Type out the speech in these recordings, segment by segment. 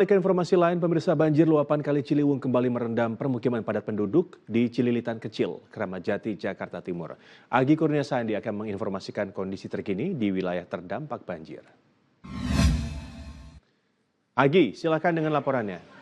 Ke informasi lain, pemirsa, banjir luapan Kali Ciliwung kembali merendam permukiman padat penduduk di Cililitan Kecil, Kramat Jati, Jakarta Timur. Agi Kurniasandi akan menginformasikan kondisi terkini di wilayah terdampak banjir. Agi, silakan dengan laporannya.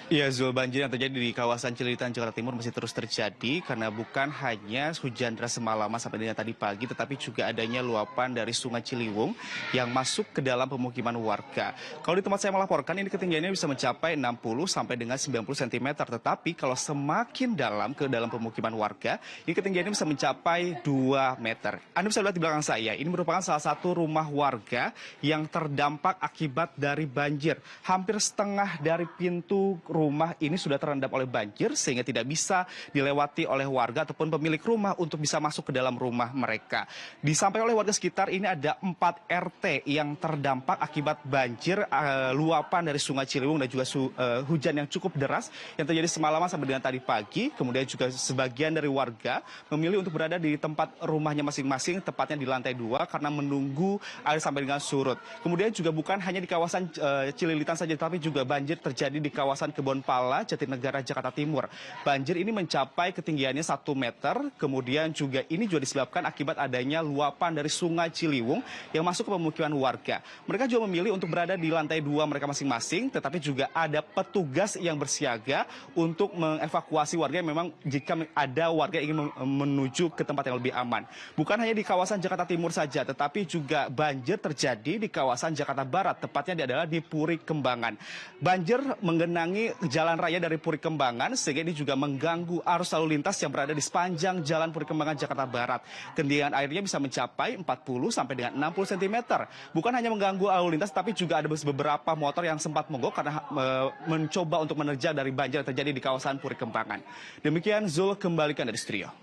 Iya, Zul, banjir yang terjadi di kawasan Cililitan, Jakarta Timur masih terus terjadi karena bukan hanya hujan deras semalaman sampai dengan tadi pagi, tetapi juga adanya luapan dari Sungai Ciliwung yang masuk ke dalam pemukiman warga. Kalau di tempat saya melaporkan, ini ketinggiannya bisa mencapai 60 sampai dengan 90 cm, tetapi kalau semakin dalam ke dalam pemukiman warga, ini ketinggiannya bisa mencapai 2 meter. Anda bisa lihat di belakang saya, ini merupakan salah satu rumah warga yang terdampak akibat dari banjir. Hampir setengah dari pintu rumah ini sudah terendam oleh banjir sehingga tidak bisa dilewati oleh warga ataupun pemilik rumah untuk bisa masuk ke dalam rumah mereka. Disampaikan oleh warga sekitar ini ada 4 RT yang terdampak akibat banjir luapan dari Sungai Ciliwung dan juga hujan yang cukup deras yang terjadi semalaman sampai dengan tadi pagi. Kemudian juga sebagian dari warga memilih untuk berada di tempat rumahnya masing-masing, tepatnya di lantai 2 karena menunggu air sampai dengan surut. Kemudian juga bukan hanya di kawasan Cililitan saja, tapi juga banjir terjadi di kawasan Kebonpala, Jatinegara, Jakarta Timur. Banjir ini mencapai ketinggiannya 1 meter, kemudian juga ini juga disebabkan akibat adanya luapan dari Sungai Ciliwung yang masuk ke pemukiman warga. Mereka juga memilih untuk berada di lantai 2 mereka masing-masing, tetapi juga ada petugas yang bersiaga untuk mengevakuasi warga yang memang jika ada warga yang ingin menuju ke tempat yang lebih aman. Bukan hanya di kawasan Jakarta Timur saja, tetapi juga banjir terjadi di kawasan Jakarta Barat, tepatnya adalah di Puri Kembangan. Banjir menggenangi jalan raya dari Puri Kembangan sehingga ini juga mengganggu arus lalu lintas yang berada di sepanjang jalan Puri Kembangan Jakarta Barat. Ketinggian airnya bisa mencapai 40 sampai dengan 60 cm. Bukan hanya mengganggu lalu lintas, tapi juga ada beberapa motor yang sempat mogok karena mencoba untuk menerjang dari banjir yang terjadi di kawasan Puri Kembangan. Demikian, Zul, kembalikan dari studio.